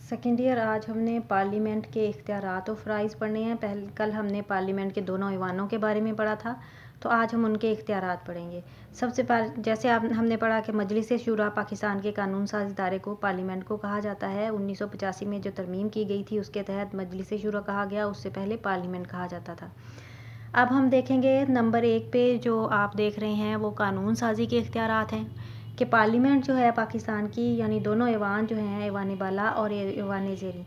Second year आज हमने parliament के इख्तियारात और फ़राइज़ पढ़ने हैं। कल हमने पार्लियामेंट के दोनों ऐवानों के बारे में पढ़ा था, तो आज हम उनके इख्तियारात पढ़ेंगे। सबसे पहले जैसे हमने पढ़ा कि मजलिस शूरा पाकिस्तान के कानून साज इदारे को पार्लियामेंट को कहा जाता है। 1985 में जो तरमीम की गई थी उसके तहत मजलिस शूरा कहा गया, उससे पहले पार्लियामेंट कहा जाता था। अब हम देखेंगे नंबर 1 पे जो आप देख रहे हैं वो कानून साजी के इख्तियारात हैं कि पार्लियामेंट जो है पाकिस्तान की, यानी दोनों ऐवान जो हैं, ऐवान बाला और ऐवान ज़ेरी,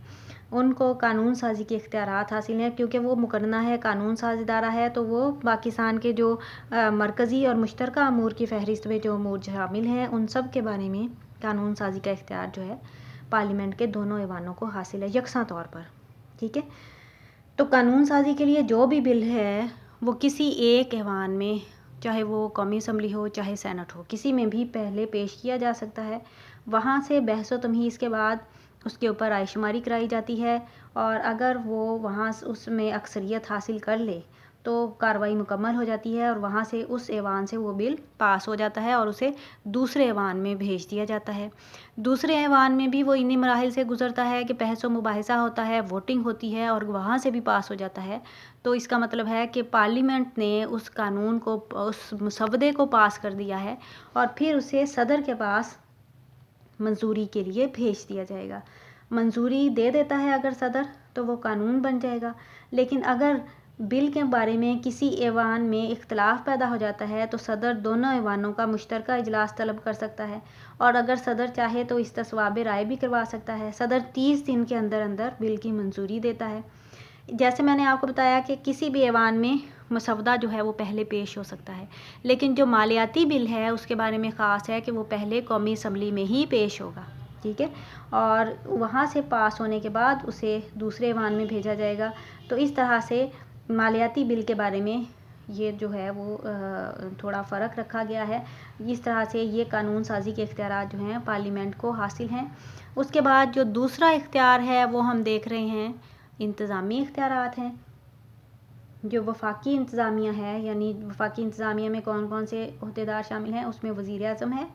उनको कानून साजी के इख्तियारात हासिल हैं क्योंकि वो मुकर्रना है, कानून साज इदारा है। तो वो पाकिस्तान के जो मरकज़ी और मुश्तरका अमूर की फ़हरिस्त में जो अमूर शामिल हैं उन सब के बारे में कानून साजी का इख्तियार जो है पार्लियामेंट के दोनों ऐवानों को हासिल है यकसा तौर पर। ठीक है, तो कानून साजी के लिए जो भी बिल है वो किसी एक ऐवान में, चाहे वो कौमी असम्बली हो चाहे सेनेट हो, किसी में भी पहले पेश किया जा सकता है। वहाँ से बहस व तमहीज़ के बाद उसके ऊपर रायशुमारी कराई जाती है और अगर वो वहाँ उसमें अक्सरियत हासिल कर ले तो कार्रवाई मुकम्मल हो जाती है और वहाँ से उस ऐवान से वो बिल पास हो जाता है और उसे दूसरे ऐवान में भेज दिया जाता है। दूसरे ऐवान में भी वो इन्हीं मराहिल से गुज़रता है कि बहस व मुबाहिसा होता है, वोटिंग होती है और वहाँ से भी पास हो जाता है। तो इसका मतलब है कि पार्लियामेंट ने उस कानून को, उस मसवदे को पास कर दिया है और फिर उसे सदर के पास मंजूरी के लिए भेज दिया जाएगा। मंजूरी दे देता है अगर सदर, तो वो कानून बन जाएगा। लेकिन अगर बिल के बारे में किसी ऐवान में इख्तलाफ पैदा हो जाता है तो सदर दोनों ऐवानों का मुश्तरका इजलास तलब कर सकता है और अगर सदर चाहे तो इस्तिस्वाब राय भी करवा सकता है। सदर 30 दिन के अंदर अंदर बिल की मंजूरी देता है। जैसे मैंने आपको बताया कि किसी भी ऐवान में मसवदा जो है वो पहले पेश हो सकता है, लेकिन जो मालियाती बिल है उसके बारे में ख़ास है कि वो पहले कौमी असम्बली में ही पेश होगा। ठीक है, और वहाँ से पास होने के बाद उसे दूसरे ऐवान में भेजा जाएगा। तो इस तरह से मालियाती बिल के बारे में ये जो है वो थोड़ा फ़र्क रखा गया है। इस तरह से ये कानून साजी के इख्तियारात जो हैं पार्लियामेंट को हासिल हैं। उसके बाद जो दूसरा इख्तियार है वो हम देख रहे हैं इंतज़ामी इख्तियारात हैं। जो वफाकी इंतज़ामिया है, यानी वफाकी इंतज़ामिया में कौन कौन से अहदेदार शामिल हैं, उसमें वज़ीर आज़म है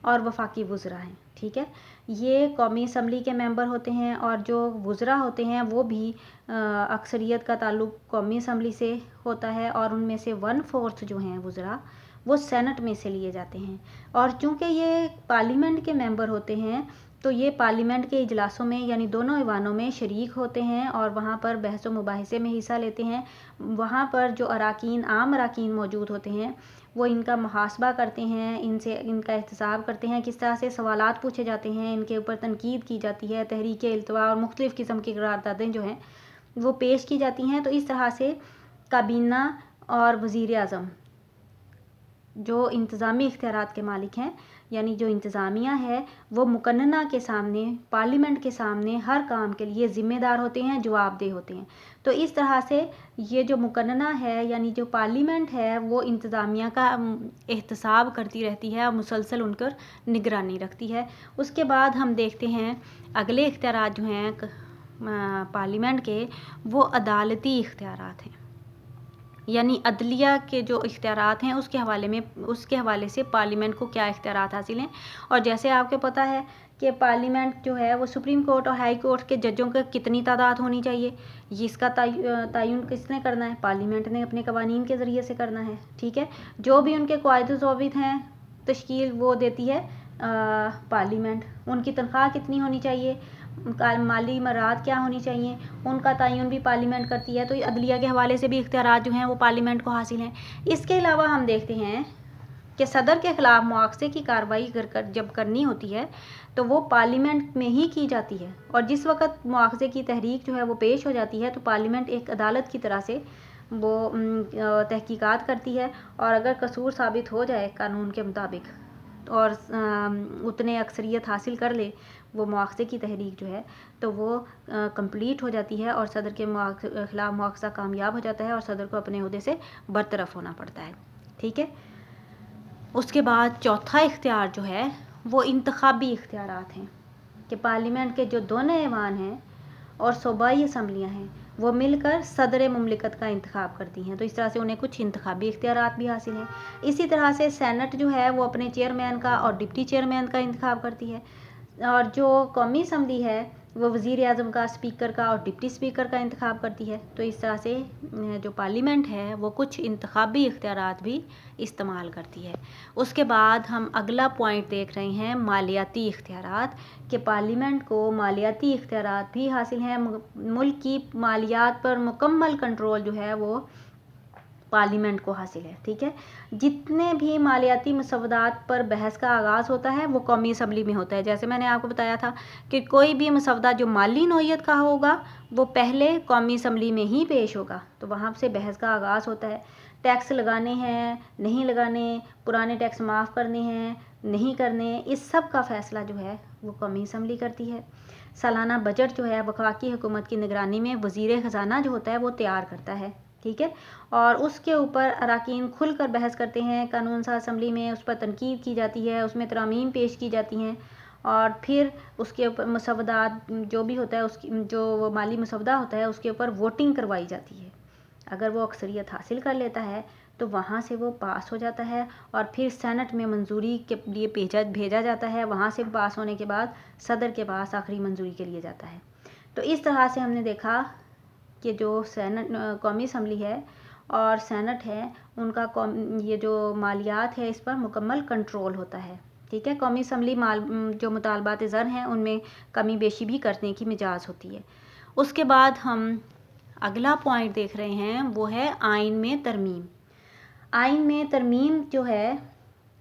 और वफाकी वज़रा हैं। ठीक है, ये कौमी असम्बली के मेंबर होते हैं और जो वज़रा होते हैं वो भी अक्सरियत का ताल्लुक़ कौमी असम्बली से होता है और उनमें से 1/4 जो हैं वज़रा वो सेनेट में से लिए जाते हैं। और चूँकि ये पार्लियामेंट के मेंबर होते हैं तो ये पार्लियामेंट के इजलासों में, यानी दोनों ऐवानों में शरीक होते हैं और वहाँ पर बहस व मुबाहिसे में हिस्सा लेते हैं। वहाँ पर जो अराकीन, आम अराकीन मौजूद होते हैं वो इनका मुहासबा करते हैं, इनसे इनका एहतसाब करते हैं, किस तरह से सवालात पूछे जाते हैं, इनके ऊपर तनकीद की जाती है, तहरीक इल्तवा और मुख्तलिफ़ किस्म की करारदादें जो हैं वो पेश की जाती हैं। तो इस तरह से काबीना और वज़ीर आज़म जो इंतज़ामी इख्तियारात के मालिक हैं, यानी जो इंतज़ामिया है वो मुकन्नना के सामने, पार्लियामेंट के सामने हर काम के लिए ज़िम्मेदार होते हैं, जवाबदेह होते हैं। तो इस तरह से ये जो मुकन्नना है, यानी जो पार्लियामेंट है, वो इंतज़ामिया का एहतसाब करती रहती है और मुसलसल उन पर निगरानी रखती है। उसके बाद हम देखते हैं अगले इख्तियारात जो हैं पार्लियामेंट के, वो अदालती इख्तियारात हैं। यानी अदलिया के जो इख्तियारात हैं उसके हवाले से पार्लियामेंट को क्या इख्तियारात हासिल हैं। और जैसे आपको पता है कि पार्लियामेंट जो है वो सुप्रीम कोर्ट और हाई कोर्ट के जजों की कितनी तादाद होनी चाहिए, इसका तयन किसने करना है? पार्लियामेंट ने अपने कवानीन के ज़रिए से करना है। ठीक है, जो भी उनके कायदे ज़ाबित हैं तश्कील वो देती है पार्लियामेंट। उनकी तनख्वाह कितनी होनी चाहिए, माली मराहत क्या होनी चाहिए, उनका तयन भी पार्लियामेंट करती है। तो अदलिया के हवाले से भी इख्तियारात जो हैं वो पार्लियामेंट को हासिल हैं। इसके अलावा हम देखते हैं कि सदर के ख़िलाफ़ मुआवजे की कार्रवाई जब करनी होती है तो वो पार्लियामेंट में ही की जाती है और जिस वक्त मुआवजे की तहरीक जो है वो पेश हो जाती है तो पार्लियामेंट एक अदालत की तरह से वो तहकीकात करती है और अगर कसूर साबित हो जाए कानून के मुताबिक और उतने अक्सरियत हासिल कर ले वो मुआवजे की तहरीक जो है तो वो कंप्लीट हो जाती है और सदर के ख़िलाफ़ मुआवजा कामयाब हो जाता है और सदर को अपने ओहदे से बरतरफ होना पड़ता है। ठीक है, उसके बाद चौथा इख्तियार जो है वो इंतखाबी इख्तियारात हैं कि पार्लियामेंट के जो दोनों ऐवान हैं और सूबाई असम्बलियाँ हैं वो मिलकर सदर मुमलिकत का इंतखाब करती हैं। तो इस तरह से उन्हें कुछ इंतखाबी इख्तियारात भी हासिल हैं। इसी तरह से सेनेट जो है वो अपने चेयरमैन का और डिप्टी चेयरमैन का इंतखाब करती है और जो कौमी असम्बली है वो वज़ीर आज़म का, स्पीकर का और डिप्टी स्पीकर का इंतखाब करती है। तो इस तरह से जो पार्लियामेंट है वो कुछ इंतखाबी इख्तियारात भी इस्तेमाल करती है। उसके बाद हम अगला पॉइंट देख रहे हैं मालियाती इख्तियारात, कि पार्लियामेंट को मालियाती इख्तियारात भी हासिल हैं। मुल्क की मालियात पर मुकम्मल कंट्रोल जो है वो पार्लियामेंट को हासिल है। ठीक है, जितने भी मालियाती मसवदात पर बहस का आगाज़ होता है वो कौमी असम्बली में होता है। जैसे मैंने आपको बताया था कि कोई भी मसवदा जो माली नौइयत का होगा वो पहले कौमी असम्बली में ही पेश होगा, तो वहाँ से बहस का आगाज़ होता है। टैक्स लगाने हैं, नहीं लगाने, पुराने टैक्स माफ़ करने हैं, नहीं करने, इस सब का फ़ैसला जो है वो कौमी असम्बली करती है। सालाना बजट जो है वफाकी हुकूमत की निगरानी में वज़ीर ख़जाना जो होता है वो तैयार करता है। ठीक है, और उसके ऊपर अराकीन खुलकर बहस करते हैं। कानून साज़ असम्बली में उस पर तनकीद की जाती है, उसमें तरामीम पेश की जाती हैं, और फिर उसके ऊपर मसवदात जो भी होता है, उसकी जो माली मसवदा होता है उसके ऊपर वोटिंग करवाई जाती है। अगर वो अक्सरियत हासिल कर लेता है तो वहाँ से वो पास हो जाता है, और फिर सेनेट में मंजूरी के लिए भेजा जाता है। वहाँ से पास होने के बाद सदर के पास आखिरी मंजूरी के लिए जाता है। तो इस तरह से हमने देखा कि जो सेनेट, कौमी असम्बली है और सेनेट है, उनका ये जो मालियात है इस पर मुकम्मल कंट्रोल होता है। ठीक है, कौमी असम्बली जो मुतालबात ज़र हैं उनमें कमी बेशी भी करने की मिजाज होती है। उसके बाद हम अगला पॉइंट देख रहे हैं, वो है आइन में तरमीम। आइन में तरमीम जो है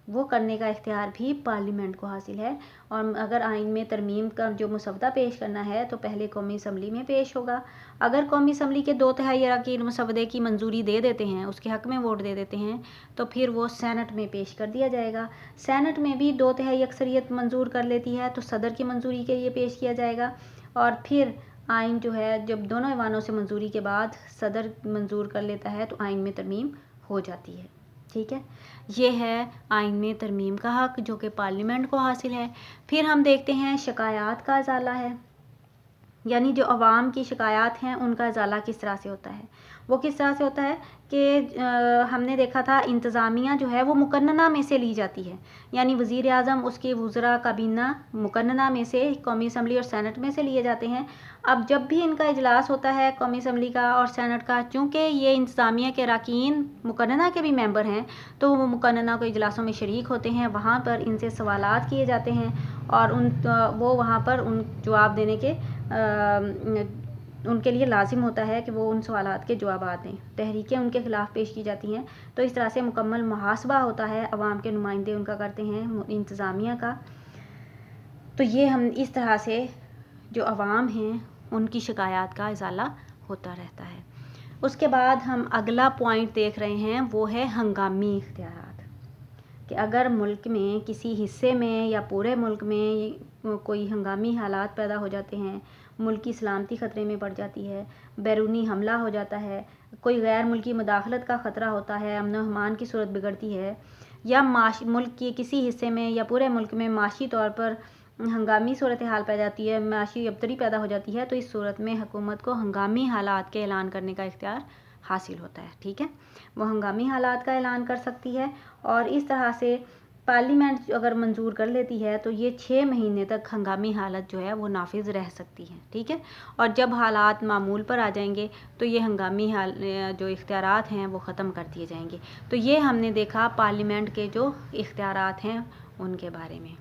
वो करने का इख्तियार भी पार्लियामेंट को हासिल है, और अगर आइन में तरमीम का जो मसवदा पेश करना है तो पहले कौमी असम्बली में पेश होगा। अगर कौमी असम्बली के 2/3 अरकान मसवदे की मंजूरी दे देते हैं, उसके हक़ में वोट दे देते हैं, तो फिर वो सेनेट में पेश कर दिया जाएगा। सेनेट में भी 2/3 अक्सरियत मंजूर कर लेती है तो सदर की मंजूरी के लिए पेश किया जाएगा, और फिर आइन जो है जब दोनों ऐवानों से मंजूरी के बाद सदर मंजूर कर लेता है तो आइन में तरमीम हो जाती है। ठीक है, ये है आइन में तरमीम का हक़ जो कि पार्लियामेंट को हासिल है। फिर हम देखते हैं शिकायत का अज़ाला है, यानी जो अवाम की शिकायत हैं उनका अज़ाला किस तरह से होता है। वो किस तरह से होता है कि हमने देखा था इंतज़ामिया जो है वो मुकन्नना में से ली जाती है, यानी वज़ीर आज़म, उसके वज़रा काबीना मुकन्नना में से कौमी असम्बली और सेनेट में से लिए जाते हैं। अब जब भी इनका इजलास होता है कौमी असम्बली का और सेनेट का, चूँकि ये इंतज़ामिया के अरकान मुकन्नना के भी मेंबर हैं, तो वो मुकन्नना के इजलासों में शरीक होते हैं। वहाँ पर इनसे सवालात किए जाते हैं और वो वहाँ पर उन जवाब देने के उनके लिए लाजिम होता है कि वो उन सवालात के जवाब दें। तहरीकें उनके ख़िलाफ़ पेश की जाती हैं। तो इस तरह से मुकम्मल मुहासबा होता है, अवाम के नुमाइंदे उनका करते हैं इंतज़ामिया का। तो ये हम इस तरह से जो अवाम हैं उनकी शिकायत का इज़ाला होता रहता है। उसके बाद हम अगला पॉइंट देख रहे हैं, वो है हंगामी इख्तियारात, कि अगर मुल्क में किसी हिस्से में या पूरे मुल्क में कोई हंगामी हालात पैदा हो जाते हैं, मुल्क की सलामती ख़तरे में पड़ जाती है, बैरूनी हमला हो जाता है, कोई गैर मुल्की मुदाखलत का ख़तरा होता है, अमन व अमान की सूरत बिगड़ती है, या मुल्क के किसी हिस्से में या पूरे मुल्क में माशी तौर पर हंगामी सूरत हाल पैदा जाती है, माशी अबतरी पैदा हो जाती है, तो इस सूरत में हुकूमत को हंगामी हालात के ऐलान करने का इख्तियार हासिल होता है। ठीक है, वो हंगामी हालात का ऐलान कर सकती है, और इस तरह से पार्लियामेंट अगर मंजूर कर लेती है तो ये 6 महीने तक हंगामी हालत जो है वो नाफिज रह सकती है। ठीक है, और जब हालात मामूल पर आ जाएंगे तो ये हंगामी जो इख्तियारात हैं वो ख़त्म कर दिए जाएंगे। तो ये हमने देखा पार्लियामेंट के जो इख्तियारात हैं उनके बारे में।